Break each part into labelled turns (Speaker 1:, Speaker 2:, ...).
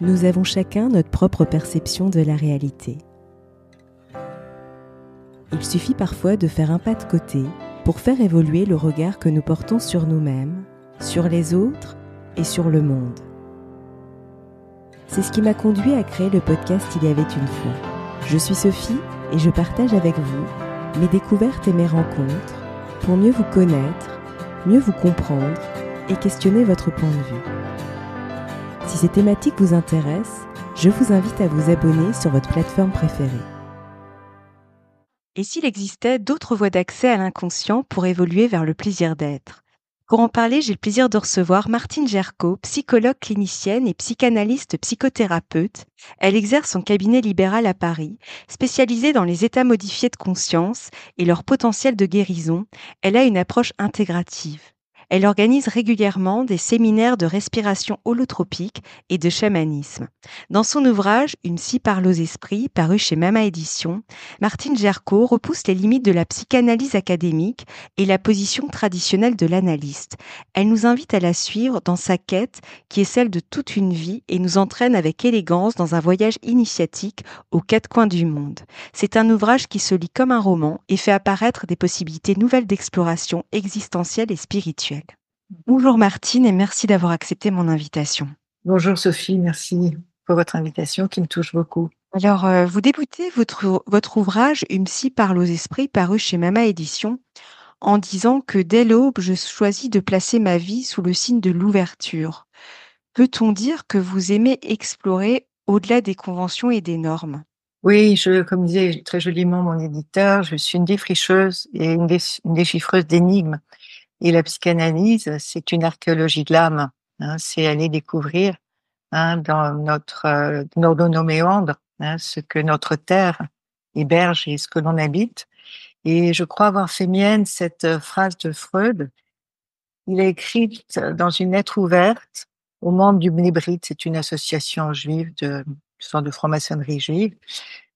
Speaker 1: Nous avons chacun notre propre perception de la réalité. Il suffit parfois de faire un pas de côté pour faire évoluer le regard que nous portons sur nous-mêmes, sur les autres et sur le monde. C'est ce qui m'a conduit à créer le podcast Il y avait une fois. Je suis Sophie et je partage avec vous mes découvertes et mes rencontres pour mieux vous connaître, mieux vous comprendre et questionner votre point de vue. Si ces thématiques vous intéressent, je vous invite à vous abonner sur votre plateforme préférée. Et s'il existait d'autres voies d'accès à l'inconscient pour évoluer vers le plaisir d'être ? Pour en parler, j'ai le plaisir de recevoir Martine Gerco, psychologue clinicienne et psychanalyste psychothérapeute. Elle exerce son cabinet libéral à Paris, spécialisée dans les états modifiés de conscience et leur potentiel de guérison. Elle a une approche intégrative. Elle organise régulièrement des séminaires de respiration holotropique et de chamanisme. Dans son ouvrage « Une psy parle aux esprits », paru chez Mama Édition, Martine Gerco repousse les limites de la psychanalyse académique et la position traditionnelle de l'analyste. Elle nous invite à la suivre dans sa quête qui est celle de toute une vie et nous entraîne avec élégance dans un voyage initiatique aux quatre coins du monde. C'est un ouvrage qui se lit comme un roman et fait apparaître des possibilités nouvelles d'exploration existentielle et spirituelle. Bonjour Martine et merci d'avoir accepté mon invitation.
Speaker 2: Bonjour Sophie, merci pour votre invitation qui me touche beaucoup.
Speaker 1: Alors, vous débutez votre ouvrage « Une psy parle aux esprits » paru chez Mama Édition en disant que dès l'aube, je choisis de placer ma vie sous le signe de l'ouverture. Peut-on dire que vous aimez explorer au-delà des conventions et des normes ?
Speaker 2: Oui, comme disait très joliment mon éditeur, je suis une défricheuse et une déchiffreuse d'énigmes. Et la psychanalyse, c'est une archéologie de l'âme. C'est aller découvrir dans nos méandres ce que notre terre héberge et ce que l'on habite. Et je crois avoir fait mienne cette phrase de Freud. Il a écrit dans une lettre ouverte aux membres du Mnébrit, c'est une association juive une sorte de franc-maçonnerie juive,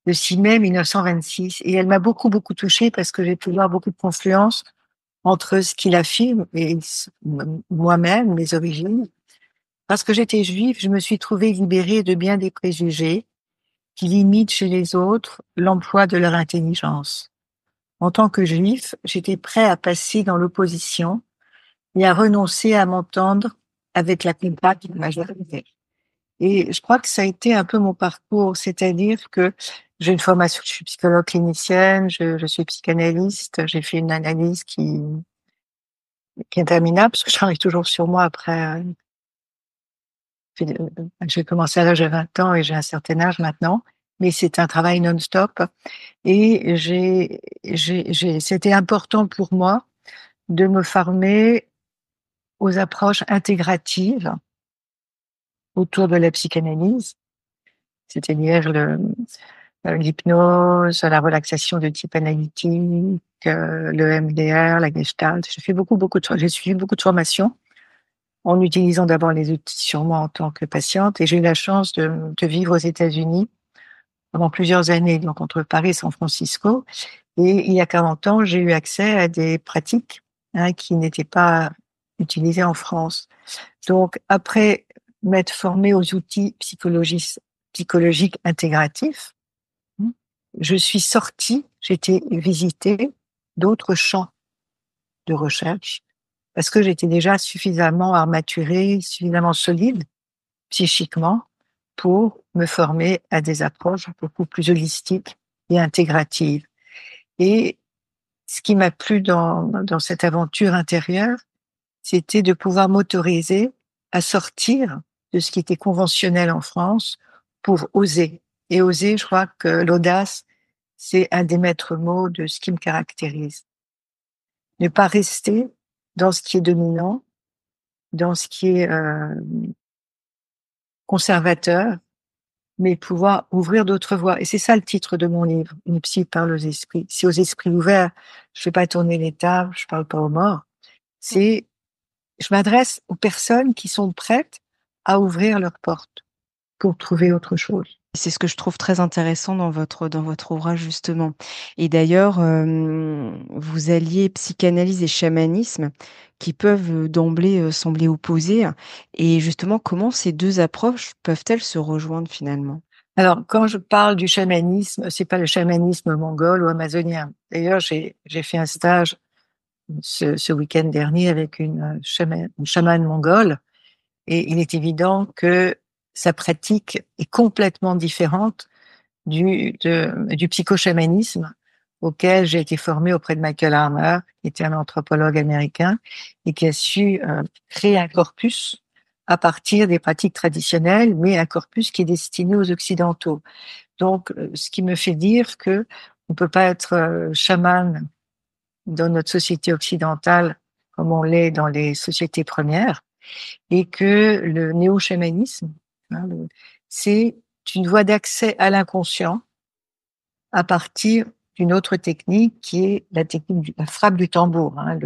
Speaker 2: le 6 mai 1926. Et elle m'a beaucoup, beaucoup touchée parce que j'ai pu voir beaucoup de confluence entre ce qu'il affirme et moi-même, mes origines. Parce que j'étais juive, je me suis trouvée libérée de bien des préjugés qui limitent chez les autres l'emploi de leur intelligence. En tant que juif, j'étais prêt à passer dans l'opposition et à renoncer à m'entendre avec la plupart de la majorité. Et je crois que ça a été un peu mon parcours, c'est-à-dire que j'ai une formation, je suis psychologue clinicienne, je suis psychanalyste, j'ai fait une analyse qui est interminable parce que je travaille toujours sur moi après. J'ai commencé à l'âge de 20 ans et j'ai un certain âge maintenant, mais c'est un travail non-stop. Et c'était important pour moi de me former aux approches intégratives autour de la psychanalyse, c'est-à-dire l'hypnose, la relaxation de type analytique, le MDR, la Gestalt. J'ai suivi beaucoup de formations en utilisant d'abord les outils sur moi en tant que patiente, et j'ai eu la chance de vivre aux États-Unis pendant plusieurs années, donc entre Paris et San Francisco. Et il y a 40 ans, j'ai eu accès à des pratiques qui n'étaient pas utilisées en France. Donc, après m'être formée aux outils psychologiques intégratifs, je suis sortie, j'ai été visiter d'autres champs de recherche parce que j'étais déjà suffisamment armaturée, suffisamment solide psychiquement pour me former à des approches beaucoup plus holistiques et intégratives. Et ce qui m'a plu dans cette aventure intérieure, c'était de pouvoir m'autoriser à sortir de ce qui était conventionnel en France pour oser. Et oser, je crois que l'audace, c'est un des maîtres mots de ce qui me caractérise. Ne pas rester dans ce qui est dominant, dans ce qui est conservateur, mais pouvoir ouvrir d'autres voies. Et c'est ça le titre de mon livre, Une psy parle aux esprits. C'est aux esprits ouverts. Je fais pas tourner les tables, je parle pas aux morts. Je m'adresse aux personnes qui sont prêtes à ouvrir leurs portes pour trouver autre chose.
Speaker 1: C'est ce que je trouve très intéressant dans votre ouvrage justement et d'ailleurs, vous alliez psychanalyse et chamanisme qui peuvent, d'emblée, sembler opposés et justement comment ces 2 approches peuvent-elles se rejoindre finalement?
Speaker 2: Alors, quand je parle du chamanisme, c'est pas le chamanisme mongol ou amazonien. D'ailleurs, j'ai fait un stage ce week-end dernier avec une chamane mongole et il est évident que sa pratique est complètement différente du psychochamanisme auquel j'ai été formée auprès de Michael Harner, qui était un anthropologue américain et qui a su créer un corpus à partir des pratiques traditionnelles, mais un corpus qui est destiné aux Occidentaux. Donc, ce qui me fait dire que on peut pas être chaman dans notre société occidentale comme on l'est dans les sociétés premières, et que le néo-chamanisme, hein, c'est une voie d'accès à l'inconscient à partir d'une autre technique qui est la technique de la frappe du tambour. Hein.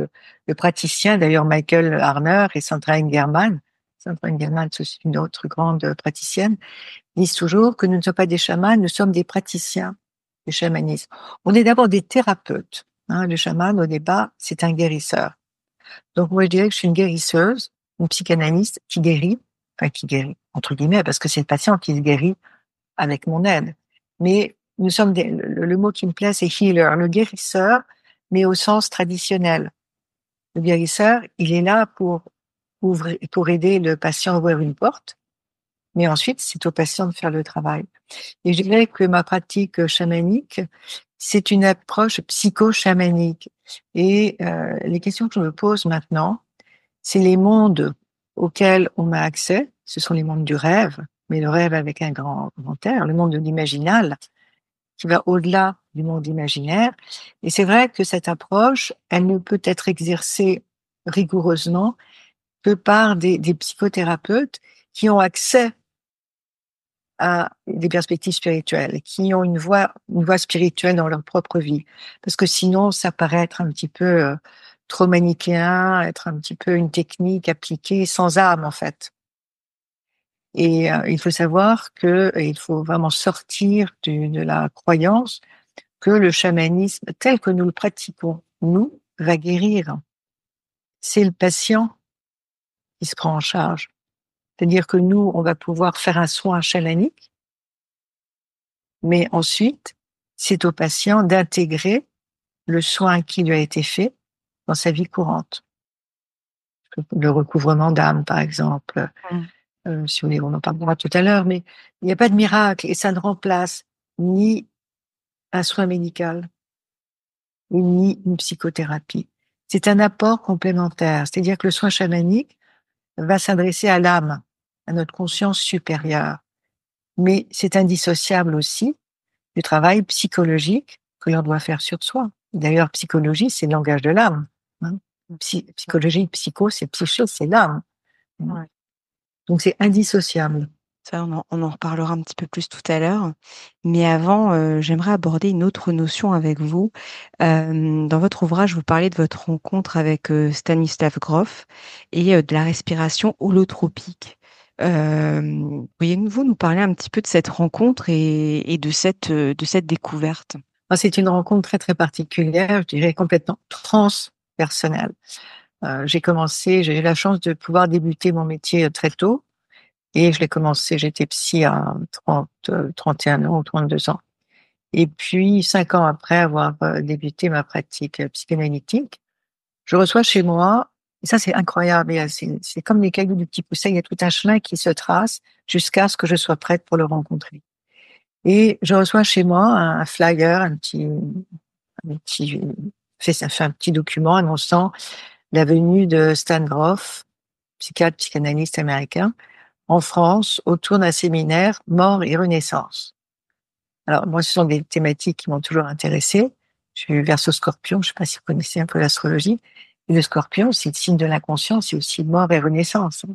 Speaker 2: Le praticien, d'ailleurs Michael Harner et Sandra Engelman, c'est une autre grande praticienne, disent toujours que nous ne sommes pas des chamans, nous sommes des praticiens du chamanisme. On est d'abord des thérapeutes. Hein. Le chaman, au départ, c'est un guérisseur. Donc moi, je dirais que je suis une guérisseuse, une psychanalyste qui guérit, entre guillemets, parce que c'est le patient qui se guérit avec mon aide. Mais nous sommes le mot qui me plaît, c'est healer, le guérisseur, mais au sens traditionnel. Le guérisseur, il est là pour aider le patient à ouvrir une porte, mais ensuite, c'est au patient de faire le travail. Et je dirais que ma pratique chamanique, c'est une approche psycho-chamanique. Et les questions que je me pose maintenant, c'est les mondes auxquels on a accès, ce sont les mondes du rêve, mais le rêve avec un grand R, le monde de l'imaginal, qui va au-delà du monde imaginaire. Et c'est vrai que cette approche, elle ne peut être exercée rigoureusement que par des psychothérapeutes qui ont accès à des perspectives spirituelles, qui ont une voie spirituelle dans leur propre vie. Parce que sinon, ça paraît être un petit peu trop manichéen, être un petit peu une technique appliquée sans âme, en fait. Et il faut savoir que il faut vraiment sortir de la croyance que le chamanisme, tel que nous le pratiquons, nous, va guérir. C'est le patient qui se prend en charge. C'est-à-dire que nous, on va pouvoir faire un soin chamanique, mais ensuite, c'est au patient d'intégrer le soin qui lui a été fait dans sa vie courante. Le recouvrement d'âme, par exemple.
Speaker 1: Mmh.
Speaker 2: Si vous voulez, on en parlera tout à l'heure, mais il n'y a pas de miracle et ça ne remplace ni un soin médical, ni une psychothérapie. C'est un apport complémentaire. C'est-à-dire que le soin chamanique va s'adresser à l'âme, à notre conscience supérieure. Mais c'est indissociable aussi du travail psychologique que l'on doit faire sur soi. D'ailleurs, psychologie, c'est le langage de l'âme. Hein. Psychologie, psycho, c'est psyché, c'est l'âme.
Speaker 1: Ouais.
Speaker 2: Donc c'est indissociable.
Speaker 1: Ça, on en reparlera un petit peu plus tout à l'heure. Mais avant, j'aimerais aborder une autre notion avec vous. Dans votre ouvrage, vous parlez de votre rencontre avec, Stanislav Grof et de la respiration holotropique. Pourriez-vous nous parler un petit peu de cette rencontre et de cette découverte?
Speaker 2: Moi, c'est une rencontre très, très particulière, je dirais complètement transpersonnelle. J'ai eu la chance de pouvoir débuter mon métier très tôt et je l'ai commencé, j'étais psy à 31 ans ou 32 ans. Et puis 5 ans après avoir débuté ma pratique psychanalytique, je reçois chez moi, et ça c'est incroyable, c'est comme les cailloux du Petit Pousset, il y a tout un chemin qui se trace jusqu'à ce que je sois prête pour le rencontrer. Et je reçois chez moi un flyer, un petit, ça fait un petit document annonçant la venue de Stan Grof, psychiatre, psychanalyste américain, en France autour d'un séminaire Mort et Renaissance. Alors, moi, ce sont des thématiques qui m'ont toujours intéressée. Je suis Verseau Scorpion, je ne sais pas si vous connaissez un peu l'astrologie. Et le Scorpion, c'est le signe de l'inconscient, c'est aussi mort et renaissance.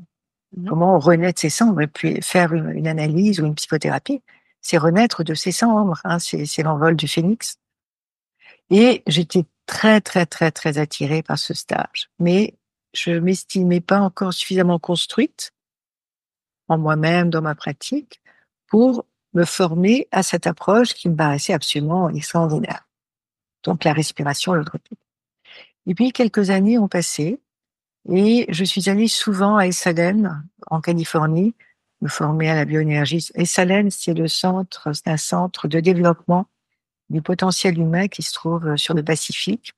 Speaker 1: Mmh.
Speaker 2: Comment on renaît de ses cendres et puis faire une analyse ou une psychothérapie, c'est renaître de ses cendres, hein, c'est l'envol du phénix. Et j'étais très, très, très, très attirée par ce stage. Mais je m'estimais pas encore suffisamment construite en moi-même, dans ma pratique, pour me former à cette approche qui me paraissait absolument extraordinaire. Donc la respiration holotropique. Et puis quelques années ont passé et je suis allée souvent à Esalen, en Californie, me former à la bioénergie. Esalen, c'est un centre de développement du potentiel humain qui se trouve sur le Pacifique.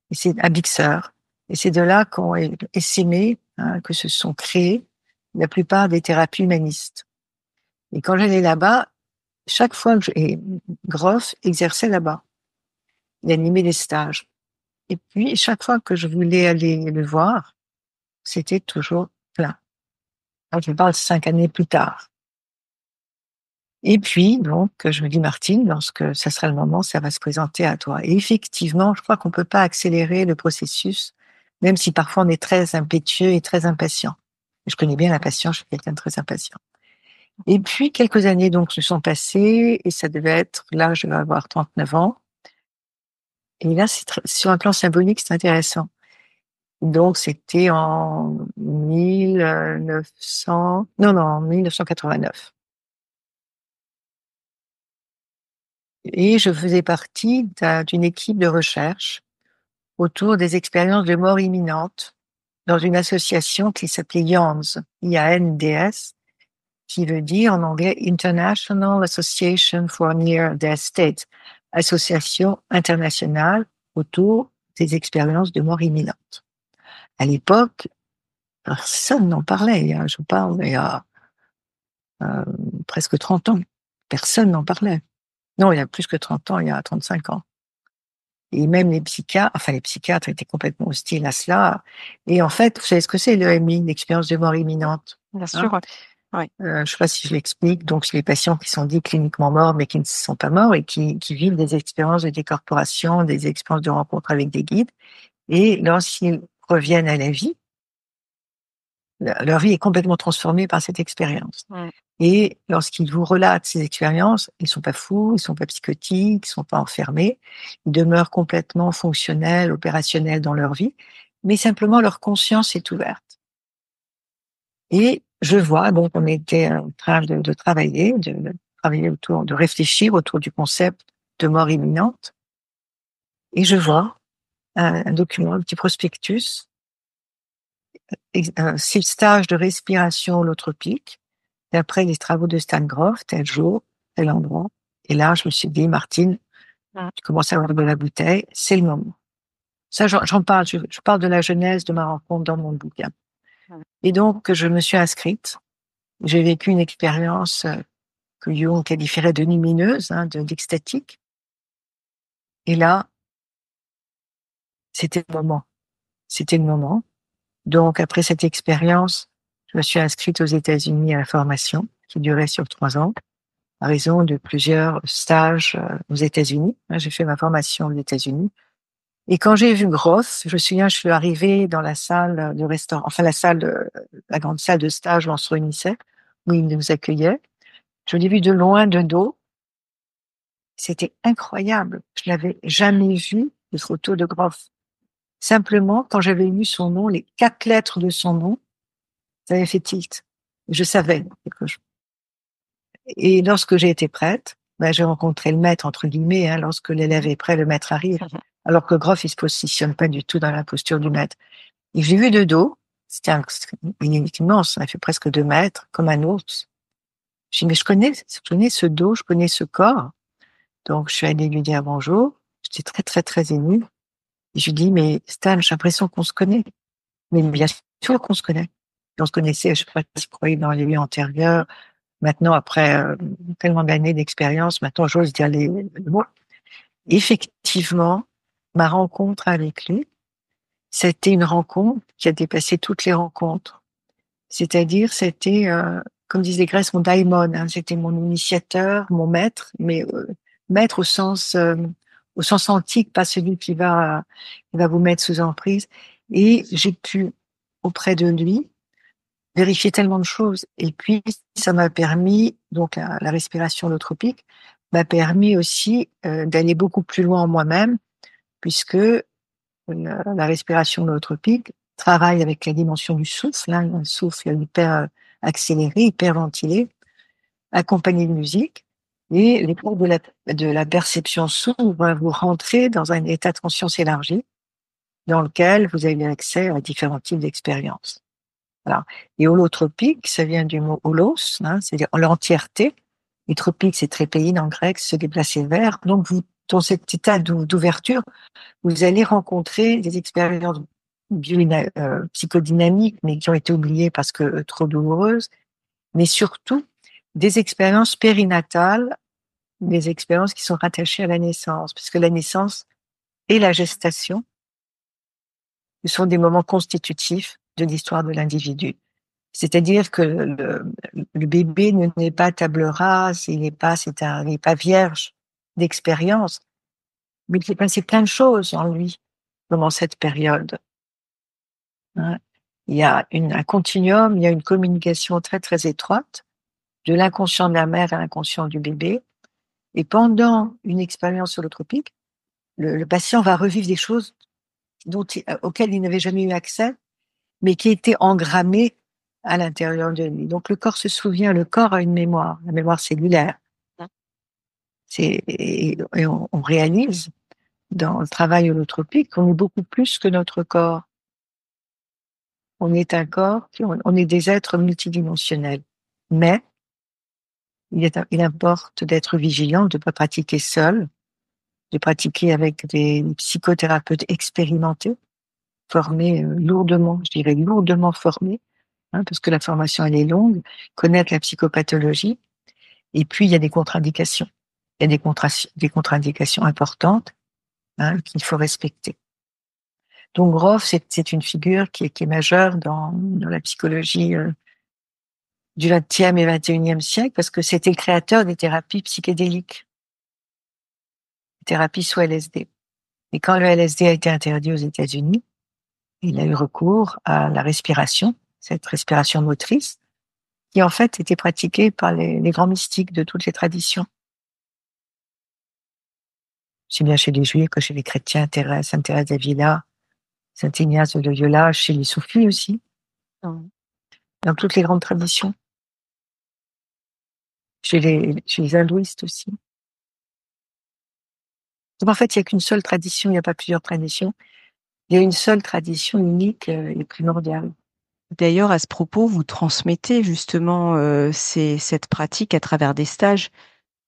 Speaker 2: Et c'est à Big Sur. Et c'est de là qu'ont essaimé, que se sont créées la plupart des thérapies humanistes. Et quand j'allais là-bas, chaque fois et Groff exerçait là-bas. Il animait des stages. Et puis, chaque fois que je voulais aller le voir, c'était toujours plein. Alors, je parle 5 années plus tard. Et puis, donc, je me dis, Martine, lorsque ça sera le moment, ça va se présenter à toi. Et effectivement, je crois qu'on peut pas accélérer le processus, même si parfois on est très impétueux et très impatient. Je connais bien la patience, je suis quelqu'un de très impatient. Et puis, quelques années donc se sont passées et ça devait être, là, je vais avoir 39 ans. Et là, sur un plan symbolique, c'est intéressant. Donc, c'était en 1900, non, non, en 1989. Et je faisais partie d'une équipe de recherche autour des expériences de mort imminente dans une association qui s'appelait IANDS, IANDS, qui veut dire en anglais International Association for Near Death States, association internationale autour des expériences de mort imminente. À l'époque, personne n'en parlait. Je parle il y a euh, presque 30 ans. Personne n'en parlait. Non, il y a plus que 30 ans, il y a 35 ans. Et même les psychiatres étaient complètement hostiles à cela. Et en fait, vous savez ce que c'est l'EMI, l'expérience de mort imminente?
Speaker 1: Bien
Speaker 2: Hein.
Speaker 1: sûr, ouais.
Speaker 2: Je ne sais pas si je l'explique. Donc, c'est les patients qui sont dits cliniquement morts, mais qui ne sont pas morts et qui vivent des expériences de décorporation, des expériences de rencontre avec des guides. Et lorsqu'ils reviennent à la vie, leur vie est complètement transformée par cette expérience.
Speaker 1: Mm.
Speaker 2: Et lorsqu'ils vous relatent ces expériences, ils sont pas fous, ils sont pas psychotiques, ils sont pas enfermés, ils demeurent complètement fonctionnels, opérationnels dans leur vie, mais simplement leur conscience est ouverte. Et je vois, donc on était en train de travailler, de réfléchir autour du concept de mort imminente, et je vois un document, un petit prospectus, 6 stages de respiration holotropique, et après les travaux de Stan Grof, tel jour, tel endroit. Et là, je me suis dit, Martine,
Speaker 1: Mm.
Speaker 2: tu commences à avoir de la bouteille, c'est le moment. Ça, j'en parle, je parle de la genèse de ma rencontre dans mon bouquin.
Speaker 1: Mm.
Speaker 2: Et donc, je me suis inscrite. J'ai vécu une expérience que Jung qualifierait de lumineuse, d'extatique. Et là, c'était le moment. C'était le moment. Donc, après cette expérience, je me suis inscrite aux États-Unis à la formation qui durait sur 3 ans, à raison de plusieurs stages aux États-Unis. J'ai fait ma formation aux États-Unis. Et quand j'ai vu Groff, je me souviens, je suis arrivée dans la salle de restaurant, enfin la grande salle de stage où on se réunissait, où il nous accueillait. Je l'ai vu de loin, de dos. C'était incroyable. Je n'avais jamais vu de photo de Groff. Simplement, quand j'avais lu son nom, les 4 lettres de son nom, ça avait fait tilt. Je savais quelque chose. Et lorsque j'ai été prête, ben, j'ai rencontré le maître, entre guillemets, lorsque l'élève est prêt, le maître arrive. Alors que Groff, il se positionne pas du tout dans la posture du maître. Et j'ai vu de dos, c'était une immense, ça fait presque 2 mètres, comme un ours. J'ai dit, mais je connais ce dos, je connais ce corps. Donc, je suis allée lui dire bonjour. J'étais très, très, très émue. Et je lui dis, mais Stan, j'ai l'impression qu'on se connaît. Mais bien sûr qu'on se connaît. On se connaissait, je sais pas si vous croyez, dans les vies antérieures. Maintenant, après tellement d'années d'expérience, maintenant, j'ose dire les mots. Effectivement, ma rencontre avec lui, c'était une rencontre qui a dépassé toutes les rencontres. C'est-à-dire, c'était, comme disait Grèce, mon daimon, c'était mon initiateur, mon maître, mais maître au sens antique, pas celui qui va vous mettre sous emprise. Et j'ai pu, auprès de lui, vérifier tellement de choses. Et puis, ça m'a permis, donc la respiration holotropique, m'a permis aussi d'aller beaucoup plus loin en moi-même, puisque la respiration holotropique travaille avec la dimension du souffle, un souffle hyper accéléré, hyper ventilé, accompagné de musique. Et les portes de la perception s'ouvrent, vous rentrez dans un état de conscience élargi dans lequel vous avez accès à différents types d'expériences. Voilà. Et holotropique, ça vient du mot holos, hein, c'est-à-dire l'entièreté. Et tropique, c'est trépéine en grec, se déplacer vers. Donc, vous, dans cet état d'ouverture, vous allez rencontrer des expériences psychodynamiques, mais qui ont été oubliées parce que trop douloureuses, mais surtout des expériences périnatales, des expériences qui sont rattachées à la naissance, puisque la naissance et la gestation, ce sont des moments constitutifs de l'histoire de l'individu. C'est-à-dire que le bébé ne n'est pas table rase, il n'est pas vierge d'expérience, mais il s'est passé plein de choses en lui pendant cette période. Hein. Il y a un continuum, il y a une communication très très étroite de l'inconscient de la mère à l'inconscient du bébé. Et pendant une expérience holotropique, le patient va revivre des choses auxquelles il n'avait jamais eu accès, mais qui étaient engrammées à l'intérieur de lui. Donc le corps se souvient, le corps a une mémoire, la mémoire cellulaire. Et on réalise dans le travail holotropique qu'on est beaucoup plus que notre corps. On est un corps, on est des êtres multidimensionnels. Mais il importe d'être vigilant, de ne pas pratiquer seul, de pratiquer avec des psychothérapeutes expérimentés, formés lourdement, je dirais lourdement formés, hein, parce que la formation elle est longue, connaître la psychopathologie. Et puis il y a des contre-indications. Il y a des contre-indications importantes, hein, qu'il faut respecter. Donc Grof, c'est une figure qui est majeure dans la psychologie du XXe et XXIe siècle, parce que c'était le créateur des thérapies psychédéliques, thérapies sous LSD. Et quand le LSD a été interdit aux États-Unis, il a eu recours à la respiration, cette respiration motrice, qui en fait était pratiquée par les grands mystiques de toutes les traditions. C'est bien chez les Juifs que chez les chrétiens, Sainte Thérèse d'Avila, Saint Ignace de Loyola, chez les soufis aussi, dans toutes les grandes traditions, chez les hindouistes aussi. Donc en fait, il n'y a qu'une seule tradition, il n'y a pas plusieurs traditions. Il y a une seule tradition unique et primordiale.
Speaker 1: D'ailleurs, à ce propos, vous transmettez justement cette pratique à travers des stages,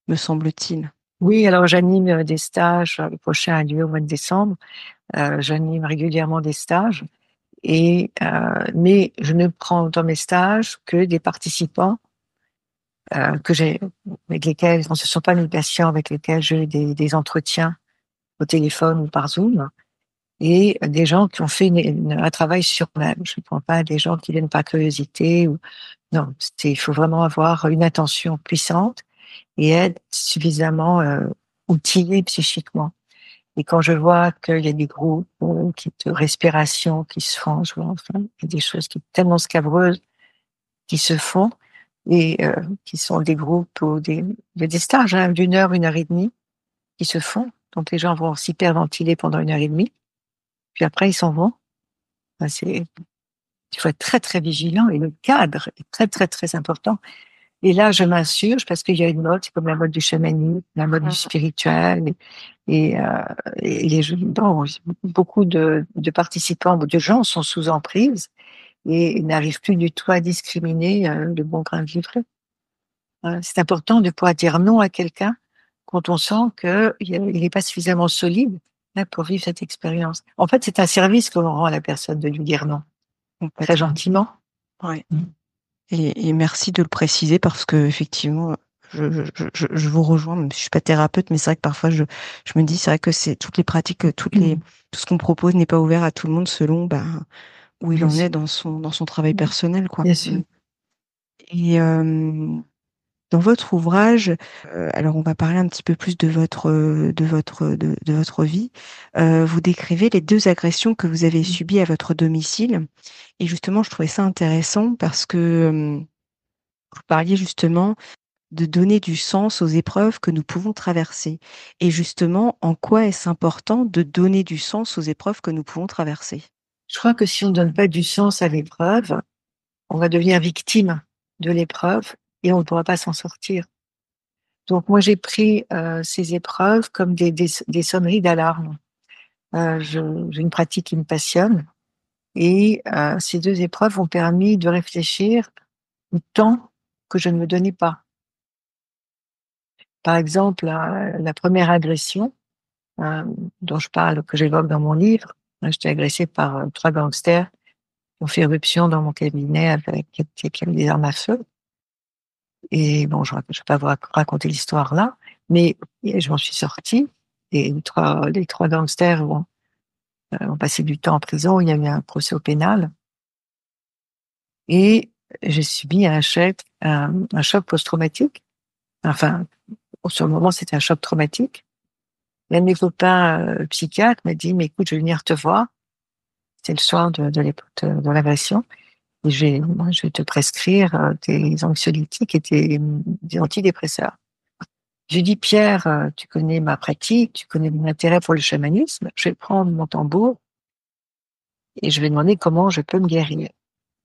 Speaker 1: me semble-t-il.
Speaker 2: Oui, alors j'anime des stages, le prochain a lieu au mois de décembre, j'anime régulièrement des stages, mais je ne prends dans mes stages que des participants avec lesquels, ce ne sont pas mes patients avec lesquels j'ai eu des entretiens au téléphone ou par Zoom, et des gens qui ont fait un travail sur eux-mêmes. Je ne prends pas des gens qui viennent par curiosité. Non, il faut vraiment avoir une intention puissante et être suffisamment outillé psychiquement. Et quand je vois qu'il y a des groupes de respiration qui se font, je vois, enfin, il y a des choses tellement scabreuses qui se font et qui sont des groupes ou il y a des stages hein, une heure et demie qui se font. Donc les gens vont s'hyperventiler pendant une heure et demie, puis après ils s'en vont. Enfin, il faut être très très vigilant et le cadre est très très très important. Et là, je m'insurge parce qu'il y a une mode, c'est comme la mode du chamanisme, la mode du spirituel, et bon, beaucoup de participants, de gens sont sous emprise et n'arrivent plus du tout à discriminer le bon grain de livret. C'est important de pouvoir dire non à quelqu'un quand on sent qu'il n'est pas suffisamment solide là, pour vivre cette expérience. En fait, c'est un service que l'on rend à la personne de lui dire non, très gentiment.
Speaker 1: Ouais. Et merci de le préciser parce que effectivement, je vous rejoins. Même si je suis pas thérapeute, mais c'est vrai que parfois je me dis, c'est vrai que c'est toutes les pratiques, tout ce qu'on propose n'est pas ouvert à tout le monde selon où il en est dans son travail personnel, quoi.
Speaker 2: Bien sûr.
Speaker 1: Et dans votre ouvrage, alors on va parler un petit peu plus de votre vie. Vous décrivez les 2 agressions que vous avez subies à votre domicile. Et justement, je trouvais ça intéressant parce que vous parliez justement de donner du sens aux épreuves que nous pouvons traverser. Et justement, en quoi est-ce important de donner du sens aux épreuves que nous pouvons traverser?
Speaker 2: Je crois que si on ne donne pas du sens à l'épreuve, on va devenir victime de l'épreuve et on ne pourra pas s'en sortir. Donc moi j'ai pris ces épreuves comme des sonneries d'alarme. J'ai une pratique qui me passionne et ces deux épreuves ont permis de réfléchir au temps que je ne me donnais pas. Par exemple, la première agression euh, dont je parle, que j'évoque dans mon livre, j'étais agressée par trois gangsters qui ont fait éruption dans mon cabinet avec des armes à feu. Et bon, je ne vais pas vous raconter l'histoire là, mais je m'en suis sortie. Et les trois gangsters ont passé du temps en prison. Il y a eu un procès au pénal. Et j'ai subi un choc post-traumatique. Enfin, sur le moment, c'était un choc traumatique. L'un de mes copains psychiatres m'a dit, mais écoute, je vais venir te voir. C'est le soir de l'agression. Et je vais te prescrire des anxiolytiques et des antidépresseurs. J'ai dit, Pierre, tu connais ma pratique, tu connais mon intérêt pour le chamanisme. Je vais prendre mon tambour et je vais demander comment je peux me guérir.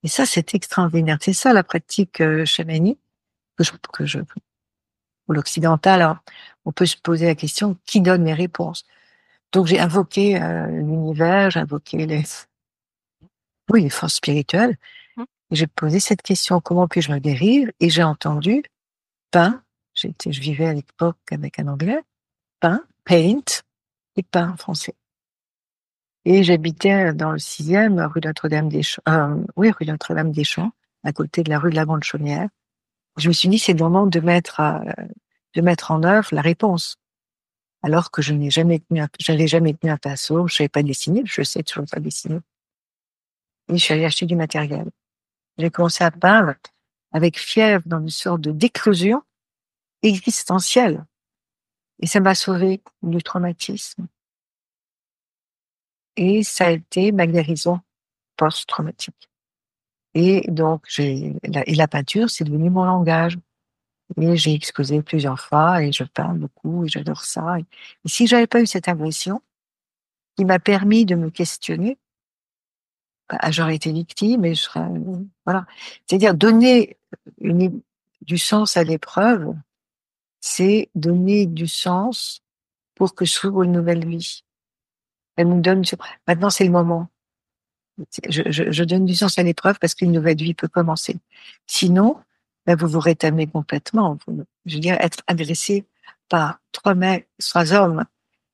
Speaker 2: Et ça, c'est extraordinaire. C'est ça la pratique chamanique pour l'occidental. Alors, on peut se poser la question, qui donne les réponses? Donc, j'ai invoqué l'univers, j'ai invoqué les forces spirituelles.
Speaker 1: Mmh.
Speaker 2: Et j'ai posé cette question, comment puis-je me guérir? Et j'ai entendu pain. Je vivais à l'époque avec un anglais. Pain, paint et pain en français. Et j'habitais dans le 6e, rue Notre-Dame-des-Champs, rue Notre-Dame-des-Champs, à côté de la rue de la Grande-Chaumière. Je me suis dit, c'est le moment de mettre en œuvre la réponse. Alors que j'avais jamais tenu un pinceau, je savais pas dessiner, je sais toujours pas dessiner. Et je suis allée acheter du matériel. J'ai commencé à peindre avec fièvre dans une sorte d'éclosion existentielle. Et ça m'a sauvée du traumatisme. Et ça a été ma guérison post-traumatique. Et donc, la peinture, c'est devenu mon langage. Et j'ai exposé plusieurs fois et je peins beaucoup et j'adore ça. Et si j'avais pas eu cette agression qui m'a permis de me questionner, bah, j'aurais été victime et je serais, voilà. C'est-à-dire donner du sens à l'épreuve, c'est donner du sens pour que s'ouvre une nouvelle vie. Elle nous donne, maintenant c'est le moment. Je donne du sens à l'épreuve parce qu'une nouvelle vie peut commencer. Sinon, ben vous vous rétamez complètement. Je veux dire, être agressé par trois hommes,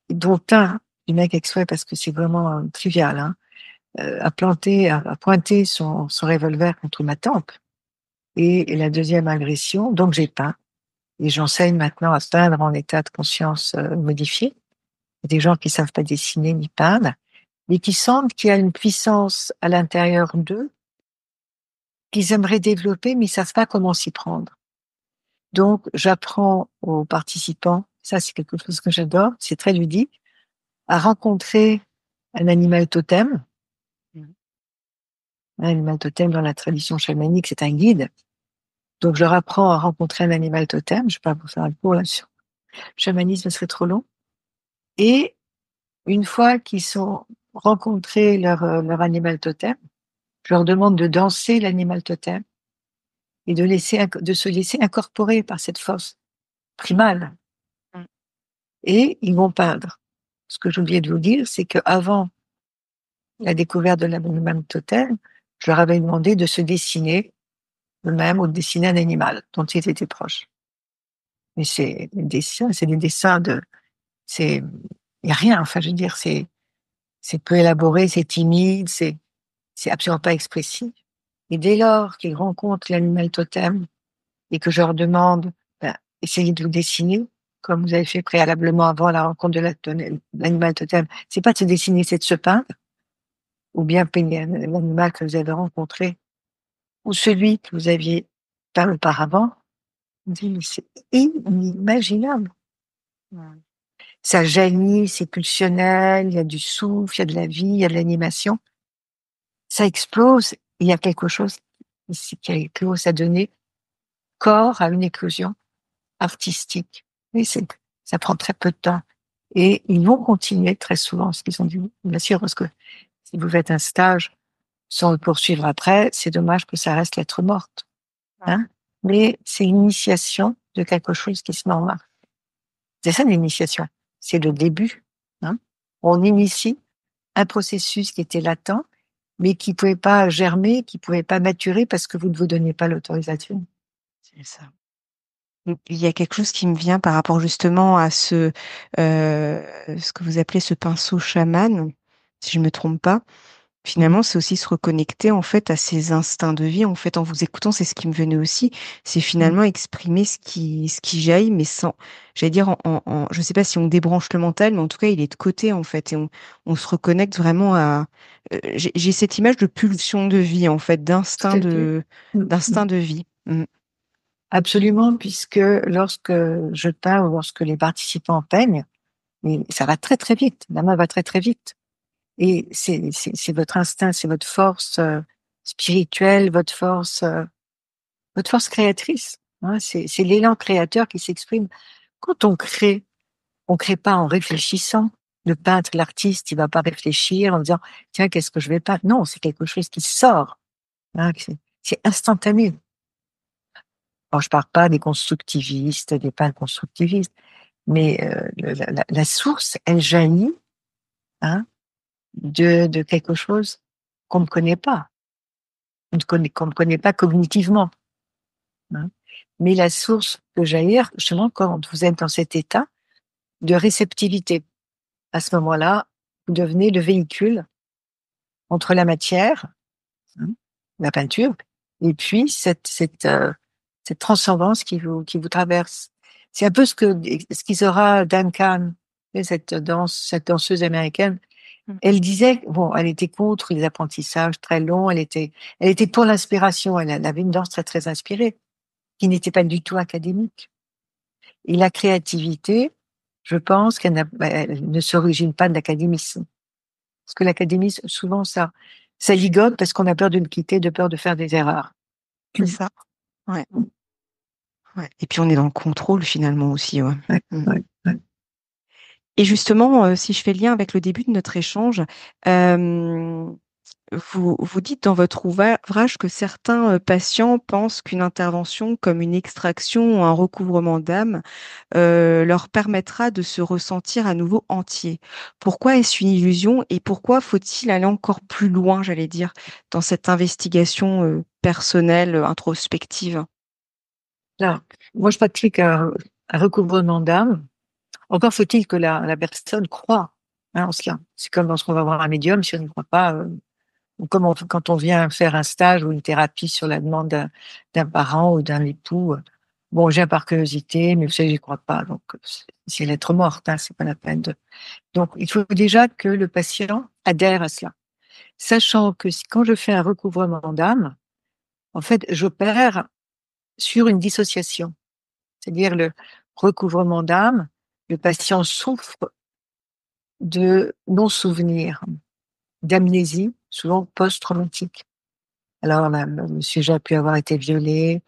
Speaker 2: dont un, du mec exprès parce que c'est vraiment trivial, hein, a pointé son revolver contre ma tempe. Et la deuxième agression, donc j'ai peint. Et j'enseigne maintenant à peindre en état de conscience modifié. Il y a des gens qui savent pas dessiner ni peindre, mais qui sentent qu'il y a une puissance à l'intérieur d'eux qu'ils aimeraient développer, mais ils savent pas comment s'y prendre. Donc, j'apprends aux participants, ça c'est quelque chose que j'adore, c'est très ludique, à rencontrer un animal totem. Un animal totem dans la tradition chamanique, c'est un guide. Donc, je leur apprends à rencontrer un animal totem. Je ne vais pas vous faire un cours là-dessus. Le chamanisme serait trop long. Et une fois qu'ils sont rencontrés leur animal totem, je leur demande de danser l'animal totem et de se laisser incorporer par cette force primale.
Speaker 1: Mmh.
Speaker 2: Et ils vont peindre. Ce que j'ai oublié de vous dire, c'est qu'avant la découverte de l'animal totem, je leur avais demandé de se dessiner eux-mêmes ou de dessiner un animal dont ils étaient proches. Mais c'est des dessins il y a rien. Enfin, je veux dire, c'est peu élaboré, c'est timide, c'est absolument pas expressif. Et dès lors qu'ils rencontrent l'animal totem et que je leur demande, ben, essayez de vous dessiner comme vous avez fait préalablement avant la rencontre de l'animal totem. C'est pas de se dessiner, c'est de se peindre ou bien peindre l'animal que vous avez rencontré ou celui que vous aviez peint auparavant. On dit, mais c'est inimaginable.
Speaker 1: Mmh.
Speaker 2: Ça jaillit, c'est pulsionnel, il y a du souffle, il y a de la vie, il y a de l'animation. Ça explose, il y a quelque chose qui éclose à donner corps à une éclosion artistique. Et ça prend très peu de temps. Et ils vont continuer très souvent, ce qu'ils ont dit. Bien sûr, parce que si vous faites un stage sans le poursuivre après, c'est dommage que ça reste lettre morte.
Speaker 1: Ouais.
Speaker 2: Hein? Mais c'est une initiation de quelque chose qui se met en marche. C'est ça l'initiation. C'est le début. Hein. On initie un processus qui était latent, mais qui ne pouvait pas germer, qui ne pouvait pas maturer parce que vous ne vous donniez pas l'autorisation.
Speaker 1: C'est ça. Il y a quelque chose qui me vient par rapport justement à ce que vous appelez ce pinceau chaman, si je me trompe pas.
Speaker 2: Mhm.
Speaker 1: Finalement, c'est aussi se reconnecter en fait à ses instincts de vie. En fait, en vous écoutant, c'est ce qui me venait aussi. C'est
Speaker 2: Mhm.
Speaker 1: finalement exprimer ce qui jaillit, mais sans, j'allais dire, je sais pas si on débranche le mental, mais en tout cas, il est de côté en fait, et on se reconnecte vraiment à. J'ai cette image de pulsion de vie en fait,
Speaker 2: Tout à fait.
Speaker 1: d'instinct de vie.
Speaker 2: Absolument, puisque lorsque je peins ou lorsque les participants peignent, mais ça va très très vite, la main va très très vite. Et c'est votre instinct, c'est votre force spirituelle, votre force créatrice. Hein, c'est l'élan créateur qui s'exprime. Quand on crée pas en réfléchissant. Le peintre, l'artiste, il va pas réfléchir en disant tiens, qu'est-ce que je vais peindre. Non, c'est quelque chose qui sort. Hein, c'est instantané. Alors, je parle pas des constructivistes, des peintres constructivistes, mais la source, elle jaillit, hein, de quelque chose qu'on ne connaît pas, qu'on ne connaît pas cognitivement. Hein. Mais la source peut jaillir justement quand vous êtes dans cet état de réceptivité. À ce moment-là, vous devenez le véhicule entre la matière, hein, la peinture, et puis cette transcendance qui vous traverse. C'est un peu ce qu'Isora Duncan, cette danseuse américaine.
Speaker 1: Mm.
Speaker 2: Elle disait, bon, elle était contre les apprentissages très longs, elle était pour l'inspiration, elle avait une danse très, très inspirée, qui n'était pas du tout académique. Et la créativité, je pense elle ne s'origine pas de l'académisme. Parce que l'académisme, souvent, ça ligote parce qu'on a peur de le quitter, de peur de faire des erreurs.
Speaker 1: C'est ça. Ouais. Ouais. Et puis on est dans le contrôle finalement aussi, ouais.
Speaker 2: Ouais,
Speaker 1: Mm.
Speaker 2: ouais, ouais.
Speaker 1: Et justement, si je fais le lien avec le début de notre échange, vous dites dans votre ouvrage que certains patients pensent qu'une intervention comme une extraction ou un recouvrement d'âme leur permettra de se ressentir à nouveau entier. Pourquoi est-ce une illusion et pourquoi faut-il aller encore plus loin, j'allais dire, dans cette investigation personnelle, introspective?
Speaker 2: Alors, moi, je pratique un recouvrement d'âme. Encore faut-il que la personne croit, hein, en cela. C'est comme lorsqu'on va voir un médium, si on ne croit pas, ou comme quand on vient faire un stage ou une thérapie sur la demande d'un parent ou d'un époux. Bon, j'ai par curiosité, mais vous savez, j'y crois pas. Donc, c'est l'être morte, hein, c'est pas la peine de. Donc, il faut déjà que le patient adhère à cela. Sachant que quand je fais un recouvrement d'âme, en fait, j'opère sur une dissociation. C'est-à-dire le recouvrement d'âme, le patient souffre de non-souvenir, d'amnésie, souvent post-traumatique. Alors, le sujet a pu avoir été violé,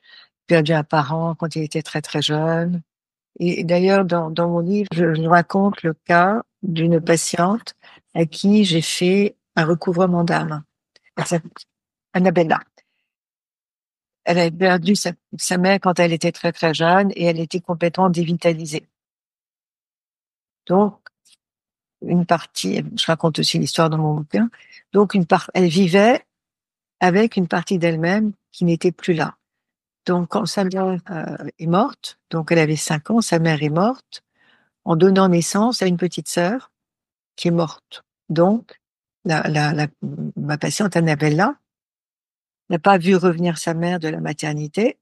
Speaker 2: perdu un parent quand il était très très jeune. Et d'ailleurs, dans mon livre, je raconte le cas d'une patiente à qui j'ai fait un recouvrement d'âme. Elle s'appelle Annabella. Elle avait perdu sa mère quand elle était très très jeune et elle était complètement dévitalisée. Donc, une partie, je raconte aussi l'histoire dans mon bouquin, donc elle vivait avec une partie d'elle-même qui n'était plus là. Donc, quand sa mère est morte, donc elle avait 5 ans, sa mère est morte, en donnant naissance à une petite sœur qui est morte. Donc, ma patiente Annabella n'a pas vu revenir sa mère de la maternité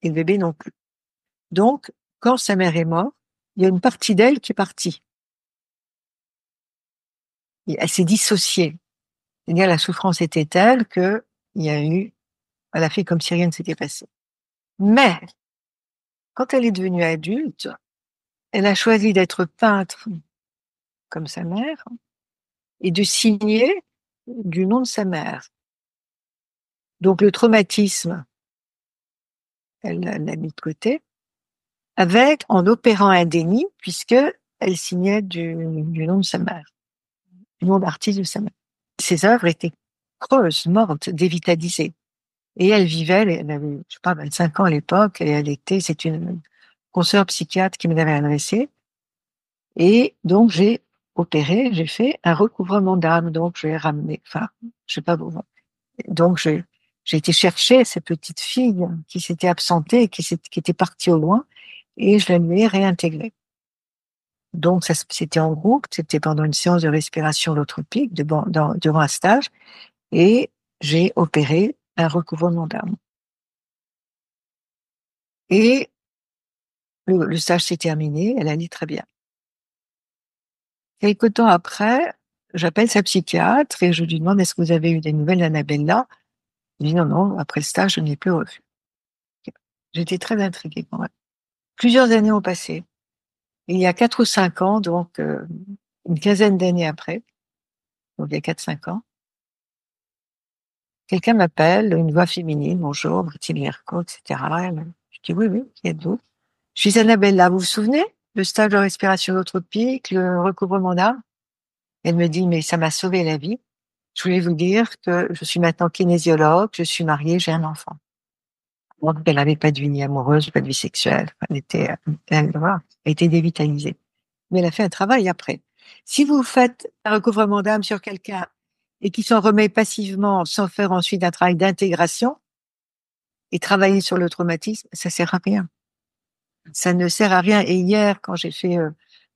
Speaker 2: et le bébé non plus. Donc, quand sa mère est morte, il y a une partie d'elle qui est partie. Et elle s'est dissociée. C'est-à-dire, la souffrance était telle que elle a fait comme si rien ne s'était passé. Mais, quand elle est devenue adulte, elle a choisi d'être peintre comme sa mère et de signer du nom de sa mère. Donc, le traumatisme, elle l'a mis de côté, en opérant un déni, puisque elle signait du nom de sa mère, du nom d'artiste de sa mère. Ses œuvres étaient creuses, mortes, dévitalisées. Et elle vivait, elle avait, je sais pas, 25 ans à l'époque, et c'est consoeur psychiatre qui me l'avait adressé. Et donc, j'ai opéré, j'ai fait un recouvrement d'âme. Donc, je l'ai ramené, enfin, je sais pas, donc j'ai été chercher cette petite fille qui s'était absentée, qui était partie au loin, et je la lui ai réintégrée. Donc, c'était en groupe, c'était pendant une séance de respiration holotropique durant un stage, et j'ai opéré un recouvrement d'âme. Et le stage s'est terminé, elle allait très bien. Quelque temps après, j'appelle sa psychiatre et je lui demande: «Est-ce que vous avez eu des nouvelles d'Annabella?» Elle dit: «Non, non, après le stage, je ne l'ai plus revue». J'étais très intriguée quand même. Plusieurs années ont passé. Et il y a 4 ou 5 ans, donc une quinzaine d'années après, donc il y a 4-5 ans, quelqu'un m'appelle, une voix féminine: «Bonjour, Martine Lerco», et cetera. Je dis: «Oui, oui, qui êtes-vous?» Je suis Annabella, vous vous souvenez? Le stage de respiration holotropique, le recouvrement d'âme? Elle me dit: «Mais ça m'a sauvé la vie. Je voulais vous dire que je suis maintenant kinésiologue, je suis mariée, j'ai un enfant». Donc elle n'avait pas de vie amoureuse, pas de vie sexuelle. Voilà, elle était dévitalisée. Mais elle a fait un travail après. Si vous faites un recouvrement d'âme sur quelqu'un et qui s'en remet passivement sans faire ensuite un travail d'intégration et travailler sur le traumatisme, ça sert à rien. Ça ne sert à rien. Et hier, quand j'ai fait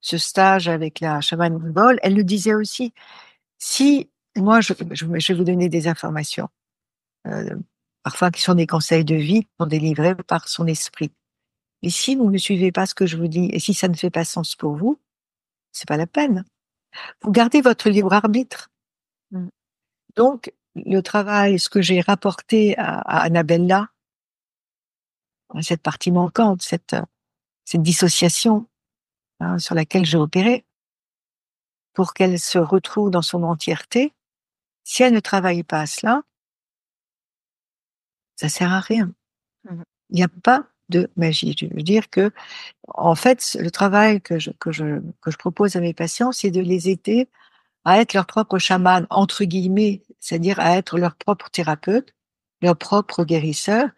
Speaker 2: ce stage avec la chamane Bol, elle le disait aussi. Si moi, je vais vous donner des informations, euh, parfois qui sont des conseils de vie, qui sont délivrés par son esprit. Mais si vous ne suivez pas ce que je vous dis et si ça ne fait pas sens pour vous, c'est pas la peine. Vous gardez votre libre arbitre.
Speaker 1: Mmh.
Speaker 2: Donc, le travail, ce que j'ai rapporté à Annabella, cette partie manquante, cette dissociation, hein, sur laquelle j'ai opéré, pour qu'elle se retrouve dans son entièreté, si elle ne travaille pas à cela, ça sert à rien.
Speaker 1: Mmh.
Speaker 2: Il n'y a pas de magie. Je veux dire que, en fait, le travail que je propose à mes patients, c'est de les aider à être leur propre chaman, entre guillemets, c'est-à-dire à être leur propre thérapeute, leur propre guérisseur,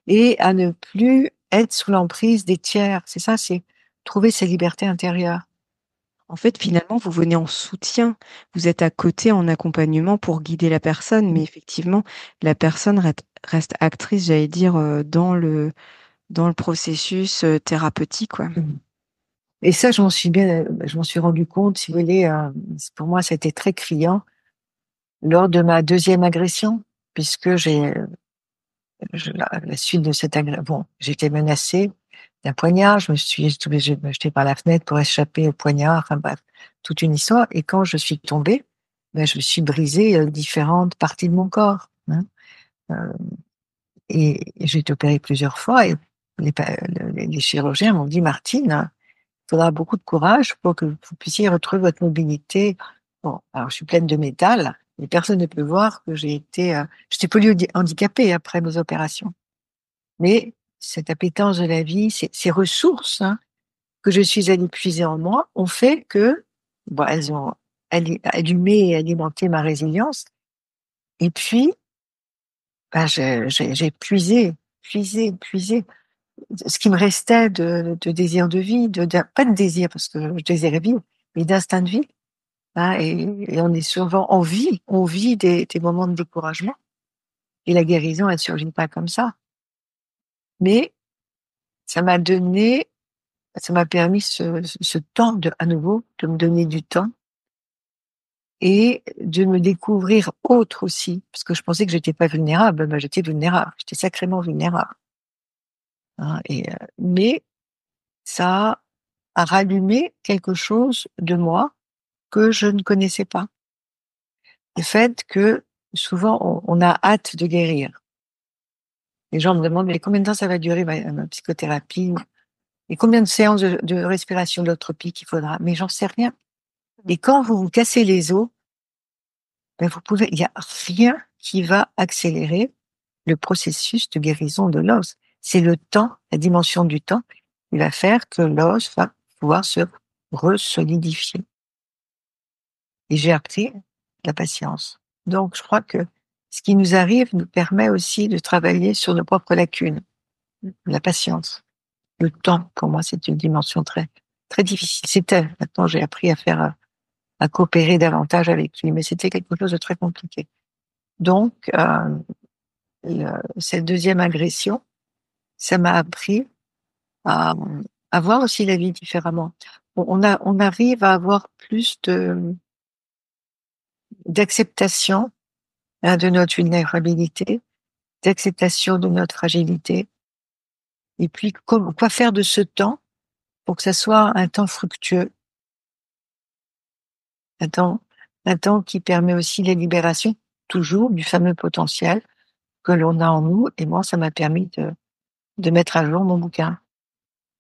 Speaker 2: et à ne plus être sous l'emprise des tiers. C'est ça, c'est trouver sa liberté intérieure.
Speaker 1: En fait, finalement, vous venez en soutien. Vous êtes à côté en accompagnement pour guider la personne, mais effectivement, la personne reste actrice, j'allais dire, dans le processus, thérapeutique, quoi.
Speaker 2: Et ça, je m'en suis rendu compte, si vous voulez, pour moi, ça a été très criant lors de ma deuxième agression, puisque la suite de cette agression, bon, j'étais menacée d'un poignard, j'étais obligée de me jeter par la fenêtre pour échapper au poignard, enfin bref, toute une histoire. Et quand je suis tombée, ben, je me suis brisé différentes parties de mon corps, hein. Euh, et j'ai été opérée plusieurs fois et les chirurgiens m'ont dit: «Martine, il faudra beaucoup de courage pour que vous puissiez retrouver votre mobilité». Bon, alors je suis pleine de métal, mais personne ne peut voir que j'étais polyhandicapée après mes opérations. Mais cette appétence de la vie, ces ressources, hein, que je suis allée puiser en moi, ont fait que, bon, elles ont allumé et alimenté ma résilience. Et puis, bah, j'ai puisé ce qui me restait de désir de vie, pas de désir parce que je désirais vivre, mais d'instinct de vie, hein. Et on est souvent, on vit des moments de découragement. Et la guérison, elle ne surgit pas comme ça. Mais ça m'a donné ça m'a permis ce temps à nouveau, de me donner du temps et de me découvrir autre aussi, parce que je pensais que j'étais pas vulnérable, ben j'étais vulnérable, j'étais sacrément vulnérable, hein. Mais ça a rallumé quelque chose de moi que je ne connaissais pas. Le fait que souvent on a hâte de guérir. Les gens me demandent: «Mais combien de temps ça va durer ma psychothérapie? Et combien de séances de respiration holotropique il faudra?» Mais j'en sais rien. Et quand vous vous cassez les os, ben il y a rien qui va accélérer le processus de guérison de l'os. C'est le temps, la dimension du temps, qui va faire que l'os va pouvoir se resolidifier. Et j'ai appris la patience. Donc, je crois que ce qui nous arrive nous permet aussi de travailler sur nos propres lacunes, la patience. Le temps, pour moi, c'est une dimension très, très difficile. C'était, maintenant j'ai appris à coopérer davantage avec lui, mais c'était quelque chose de très compliqué. Donc, cette deuxième agression, ça m'a appris à, à voir aussi la vie différemment. On arrive à avoir plus d'acceptation, hein, de notre vulnérabilité, d'acceptation de notre fragilité, et puis quoi faire de ce temps pour que ça soit un temps fructueux, un temps, un temps qui permet aussi la libération, toujours, du fameux potentiel que l'on a en nous. Et moi, ça m'a permis de mettre à jour mon bouquin,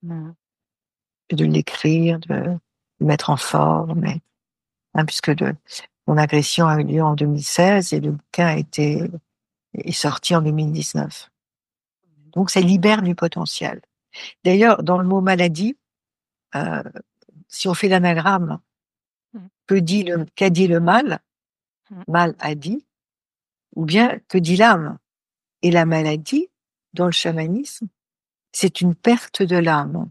Speaker 1: Mmh.
Speaker 2: de l'écrire, de le mettre en forme, hein, puisque mon agression a eu lieu en 2016 et le bouquin est sorti en 2019. Donc, ça libère du potentiel. D'ailleurs, dans le mot maladie, euh, si on fait l'anagramme,
Speaker 1: Mmh.
Speaker 2: qu'a dit le mal,
Speaker 1: Mmh.
Speaker 2: mal a dit, ou bien que dit l'âme. Et la maladie, dans le chamanisme, c'est une perte de l'âme.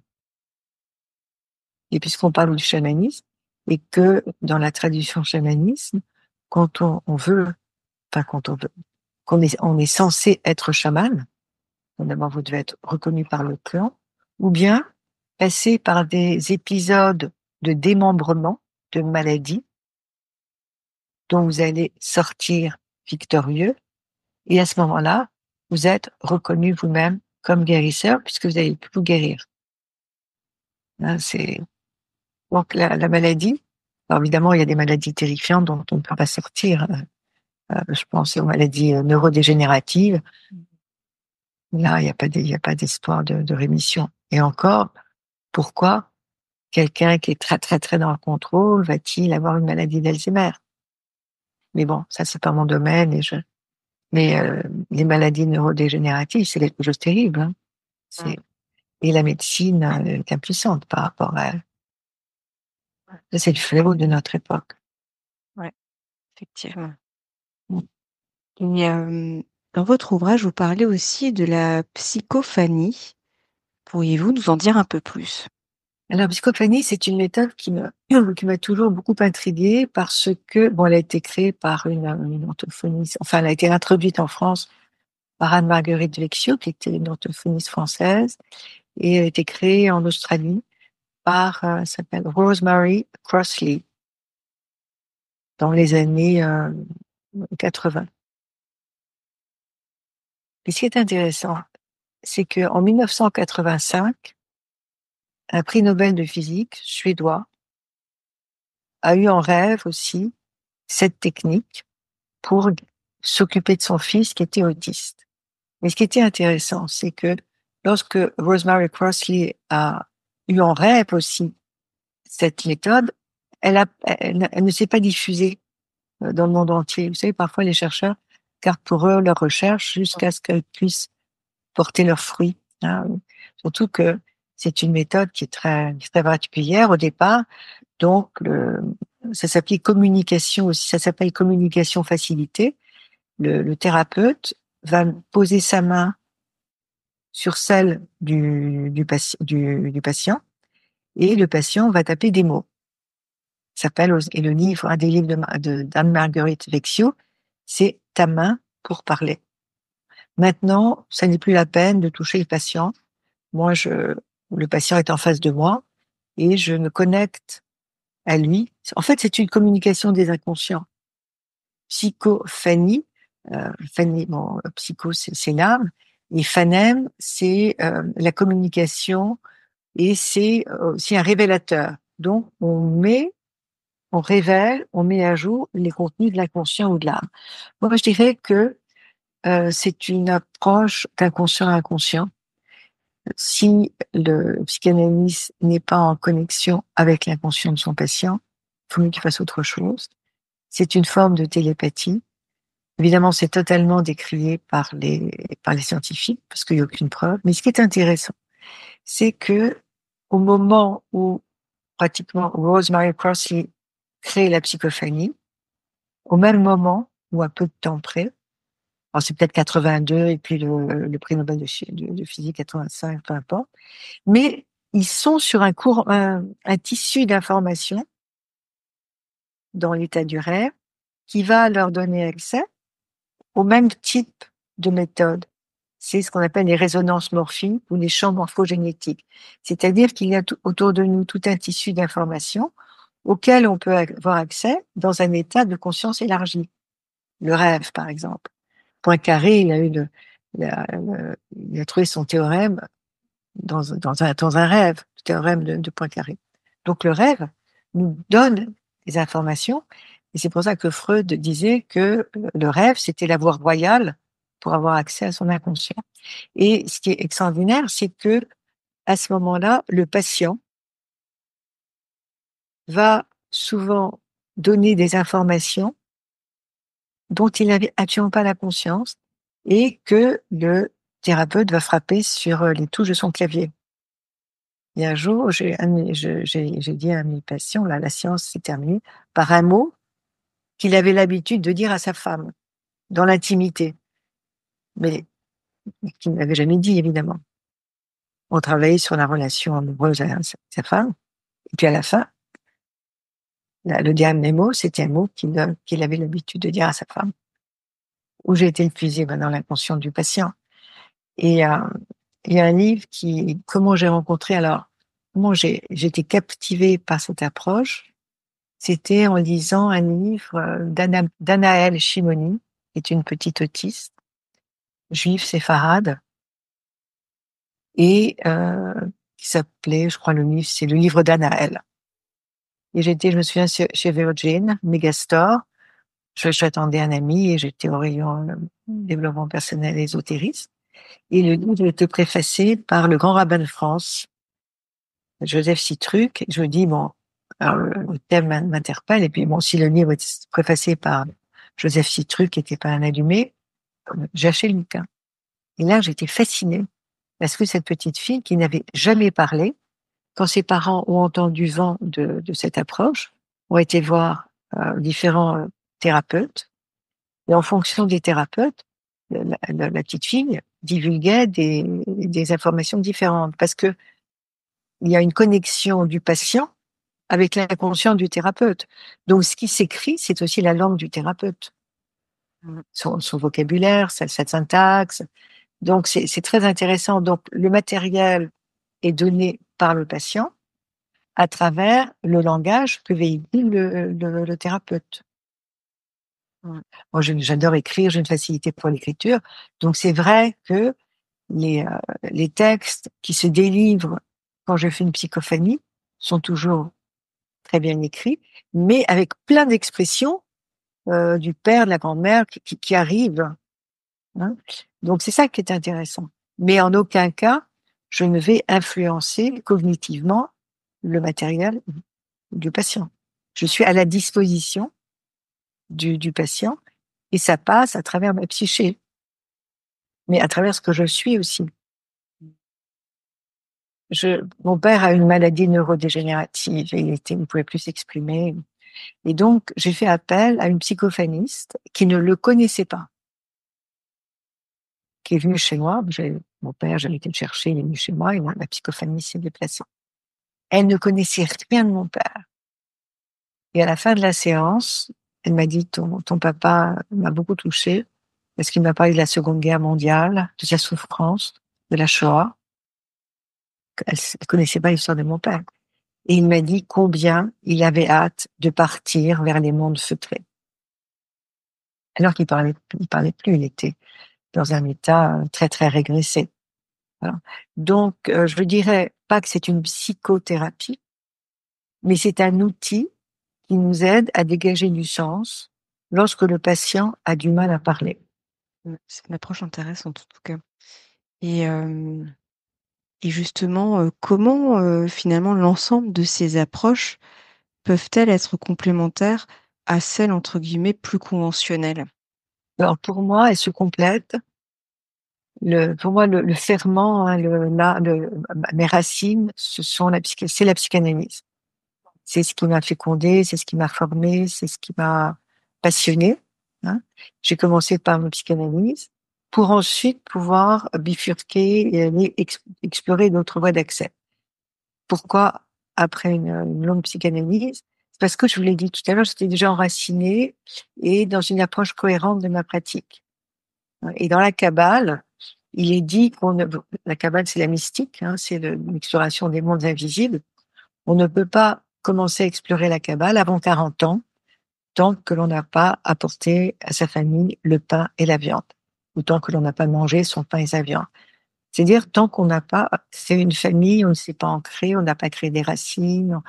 Speaker 2: Et puisqu'on parle du chamanisme, et que dans la tradition chamanisme, quand on veut, enfin quand on veut, on est censé être chaman, d'abord vous devez être reconnu par le clan, ou bien passer par des épisodes de démembrement, de maladie, dont vous allez sortir victorieux, et à ce moment-là, vous êtes reconnu vous-même comme guérisseur, puisque vous allez pu vous guérir. Hein, donc la maladie. Alors évidemment, il y a des maladies terrifiantes dont on ne peut pas sortir. Je pense aux maladies neurodégénératives. Là, il y a pas d'espoir de rémission. Et encore, pourquoi quelqu'un qui est très, très, très dans le contrôle va-t-il avoir une maladie d'Alzheimer? Mais bon, ça, c'est pas mon domaine. Mais les maladies neurodégénératives, c'est quelque chose de terrible. Hein.
Speaker 1: Mmh.
Speaker 2: Et la médecine est impuissante par rapport à. Ça, c'est le fléau de notre époque.
Speaker 1: Ouais, effectivement.
Speaker 2: Mm.
Speaker 1: Et dans votre ouvrage, vous parlez aussi de la psychophanie. Pourriez-vous nous en dire un peu plus?
Speaker 2: Alors, psychophanie, c'est une méthode qui m'a toujours beaucoup intriguée parce que, bon, elle a été créée par une orthophoniste, enfin, elle a été introduite en France par Anne-Marguerite Vexio, qui était une orthophoniste française, et elle a été créée en Australie par, s'appelle Rosemary Crossley, dans les années 80. Et ce qui est intéressant, c'est qu'en 1985, un prix Nobel de physique suédois a eu en rêve aussi cette technique pour s'occuper de son fils qui était autiste. Mais ce qui était intéressant, c'est que lorsque Rosemary Crossley a eu en rêve aussi cette méthode, elle ne s'est pas diffusée dans le monde entier. Vous savez, parfois les chercheurs gardent pour eux leurs recherches jusqu'à ce qu'elles puissent porter leurs fruits. Hein. Surtout que c'est une méthode qui est très particulière au départ. Donc, ça s'appelle communication aussi, ça s'appelle communication facilitée. Le thérapeute va poser sa main sur celle du patient et le patient va taper des mots. Et le livre, un des livres d'Anne-Marguerite Vexio, c'est Ta main pour parler. Maintenant, ça n'est plus la peine de toucher le patient. Le patient est en face de moi et je me connecte à lui. En fait, c'est une communication des inconscients. Psychophanie, phanie, bon, psycho, c'est l'âme, et phanème, c'est la communication, et c'est aussi un révélateur. Donc, on révèle, on met à jour les contenus de l'inconscient ou de l'âme. Moi, je dirais que c'est une approche d'inconscient à inconscient. Si le psychanalyste n'est pas en connexion avec l'inconscient de son patient, il faut mieux qu'il fasse autre chose. C'est une forme de télépathie. Évidemment, c'est totalement décrié par les scientifiques parce qu'il n'y a aucune preuve. Mais ce qui est intéressant, c'est que au moment où pratiquement Rosemary Crossley crée la psychophanie, au même moment ou un peu de temps près, Alors c'est peut-être 82 et puis le prix Nobel de physique 85, peu importe. Mais ils sont sur un tissu d'information dans l'état du rêve qui va leur donner accès au même type de méthode. C'est ce qu'on appelle les résonances morphiques ou les champs morphogénétiques. C'est-à-dire qu'il y a autour de nous tout un tissu d'informations auquel on peut avoir accès dans un état de conscience élargi. Le rêve, par exemple. Poincaré, il a trouvé son théorème dans un rêve, le théorème de Poincaré. Donc le rêve nous donne des informations, et c'est pour ça que Freud disait que le rêve, c'était la voie royale pour avoir accès à son inconscient. Et ce qui est extraordinaire, c'est que à ce moment-là, le patient va souvent donner des informations dont il n'avait absolument pas la conscience et que le thérapeute va frapper sur les touches de son clavier. Et un jour, j'ai dit à mes patients, là, la séance s'est terminée, par un mot qu'il avait l'habitude de dire à sa femme, dans l'intimité, mais qu'il n'avait jamais dit, évidemment. On travaillait sur la relation amoureuse avec sa femme, et puis à la fin, le dernier mot, c'était un mot qu'il avait l'habitude de dire à sa femme, où j'ai été épuisée dans l'inconscient du patient. Et il y a un livre comment j'ai rencontré, alors, comment j'ai été captivée par cette approche, c'était en lisant un livre d'Anaël Shimoni, qui est une petite autiste, juive séfarade, et qui s'appelait, je crois, le livre, c'est le livre d'Anaël. Et je me souviens, chez Virgin, Megastore, j'attendais un ami et j'étais au rayon développement personnel et ésotérisme. Et le livre était préfacé par le grand rabbin de France, Joseph Citruc. Je me dis, bon, alors le thème m'interpelle. Et puis, bon, si le livre était préfacé par Joseph Citruc, qui n'était pas un allumé, j'ai acheté le bouquin. Et là, j'étais fascinée. Parce que cette petite fille qui n'avait jamais parlé, quand ses parents ont entendu vent de cette approche, ont été voir différents thérapeutes. Et en fonction des thérapeutes, la petite fille divulguait des informations différentes. Parce que il y a une connexion du patient avec l'inconscient du thérapeute. Donc, ce qui s'écrit, c'est aussi la langue du thérapeute. Son vocabulaire, sa syntaxe. Donc, c'est très intéressant. Donc, le matériel est donné par le patient à travers le langage que véhicule le thérapeute. Moi, j'adore écrire, j'ai une facilité pour l'écriture. Donc, c'est vrai que les textes qui se délivrent quand je fais une psychophanie sont toujours très bien écrits, mais avec plein d'expressions du père, de la grand-mère qui arrivent. Hein. Donc, c'est ça qui est intéressant. Mais en aucun cas, je ne vais influencer cognitivement le matériel du patient. Je suis à la disposition du patient et ça passe à travers ma psyché, mais à travers ce que je suis aussi. Mon père a une maladie neurodégénérative et il ne pouvait plus s'exprimer. Et donc, j'ai fait appel à une psychophoniste qui ne le connaissait pas, qui est venue chez moi. Mon père, j'avais été le chercher, il est venu chez moi et la psychophoniste s'est déplacée. Elle ne connaissait rien de mon père. Et à la fin de la séance, elle m'a dit, ton papa m'a beaucoup touchée parce qu'il m'a parlé de la Seconde Guerre mondiale, de sa souffrance, de la Shoah. Elle ne connaissait pas l'histoire de mon père. Et il m'a dit combien il avait hâte de partir vers les mondes feutrés. Alors qu'il parlait plus, il était dans un état très, très régressé. Voilà. Donc, je dirais pas que c'est une psychothérapie, mais c'est un outil qui nous aide à dégager du sens lorsque le patient a du mal à parler.
Speaker 1: C'est une approche intéressante, en tout cas. Et justement, comment, finalement, l'ensemble de ces approches peuvent-elles être complémentaires à celles, entre guillemets, «plus conventionnelles»?
Speaker 2: Alors pour moi, elles se complètent. Pour moi, le ferment, hein, mes racines, c'est la psychanalyse. C'est ce qui m'a fécondée, c'est ce qui m'a formée, c'est ce qui m'a passionnée. hein. J'ai commencé par ma psychanalyse pour ensuite pouvoir bifurquer et aller explorer d'autres voies d'accès. Pourquoi après une longue psychanalyse? C'est parce que je vous l'ai dit tout à l'heure, j'étais déjà enracinée et dans une approche cohérente de ma pratique. Et dans la Kabbale, il est dit la Kabbale, c'est la mystique, hein, c'est l'exploration des mondes invisibles. On ne peut pas commencer à explorer la Kabbale avant 40 ans, tant que l'on n'a pas apporté à sa famille le pain et la viande, ou tant que l'on n'a pas mangé son pain et sa viande. C'est-à-dire, tant qu'on n'a pas fait une famille, on ne s'est pas ancré, on n'a pas créé des racines,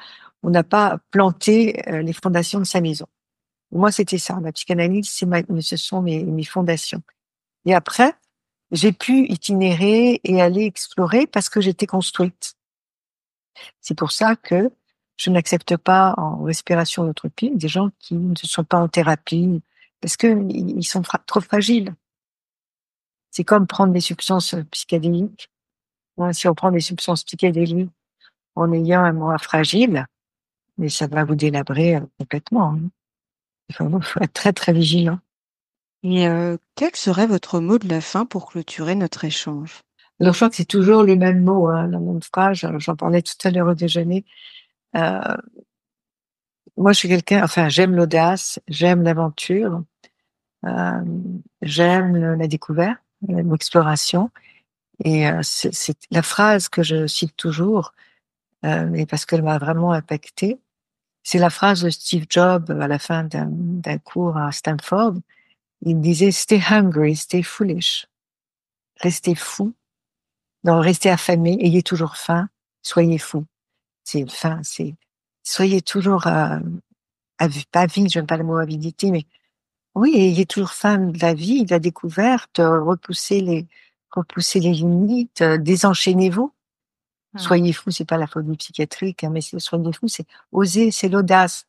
Speaker 2: on n'a pas planté les fondations de sa maison. Moi, c'était ça. La psychanalyse, ce sont mes fondations. Et après, j'ai pu itinérer et aller explorer parce que j'étais construite. C'est pour ça que je n'accepte pas en respiration neutropique des gens qui ne sont pas en thérapie parce que ils sont trop fragiles. C'est comme prendre des substances psychédéliques. Si on prend des substances psychédéliques en ayant un moi fragile, mais ça va vous délabrer complètement, hein. Faut être très, très vigilant.
Speaker 1: Et quel serait votre mot de la fin pour clôturer notre échange?
Speaker 2: Alors, je crois que c'est toujours le même mot, hein, la même phrase. J'en parlais tout à l'heure au déjeuner. Moi, je suis j'aime l'audace, j'aime l'aventure, euh, j'aime la découverte, l'exploration. Et c'est la phrase que je cite toujours, et parce qu'elle m'a vraiment impactée. C'est la phrase de Steve Jobs à la fin d'un cours à Stanford. Il disait "Stay hungry, stay foolish". Restez fou, non, restez affamé, ayez toujours faim, soyez fou. Soyez toujours pas vide, j'aime pas le mot avidité, mais oui, ayez toujours faim de la vie, de la découverte, repoussez les limites, désenchaînez-vous.
Speaker 1: Mmh.
Speaker 2: Soyez fou, c'est pas la folie psychiatrique, hein, mais soyez fou, c'est oser, c'est l'audace,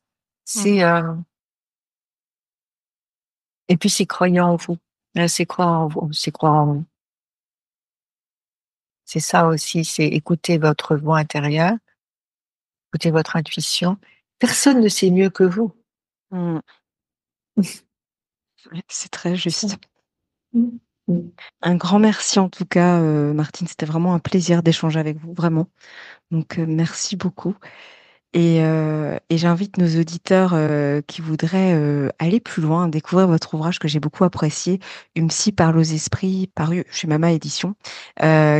Speaker 1: Mmh.
Speaker 2: c'est et puis c'est croyant en vous, hein, c'est croire en vous, c'est croire en vous. C'est ça aussi, c'est écouter votre voix intérieure, écouter votre intuition. Personne ne sait mieux que vous.
Speaker 1: Mmh. Ouais, c'est très
Speaker 2: Ça.
Speaker 1: juste.
Speaker 2: Mmh. Mmh.
Speaker 1: Un grand merci en tout cas, Martine, c'était vraiment un plaisir d'échanger avec vous, vraiment. Donc, merci beaucoup et j'invite nos auditeurs, qui voudraient, aller plus loin, découvrir votre ouvrage que j'ai beaucoup apprécié, Une psy parle aux esprits, paru chez Mama Éditions,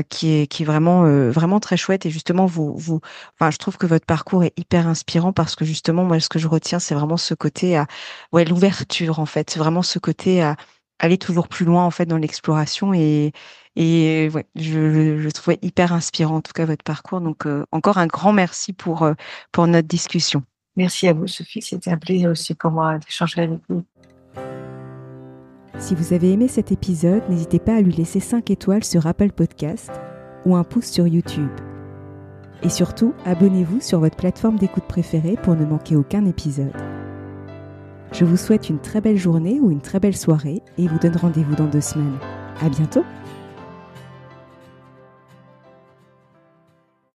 Speaker 1: qui est vraiment, vraiment très chouette et justement enfin, je trouve que votre parcours est hyper inspirant parce que justement, moi, ce que je retiens, c'est vraiment ce côté à ouais, l'ouverture, en fait. C'est vraiment ce côté à aller toujours plus loin, en fait, dans l'exploration et ouais, je trouvais hyper inspirant, en tout cas, votre parcours donc, encore un grand merci pour notre discussion.
Speaker 2: Merci à vous, Sophie. C'était un plaisir aussi pour moi d'échanger avec vous.
Speaker 1: Si vous avez aimé cet épisode, n'hésitez pas à lui laisser 5 étoiles sur Apple Podcast ou un pouce sur YouTube. Et surtout, abonnez-vous sur votre plateforme d'écoute préférée pour ne manquer aucun épisode. Je vous souhaite une très belle journée ou une très belle soirée et vous donne rendez-vous dans 2 semaines. À bientôt!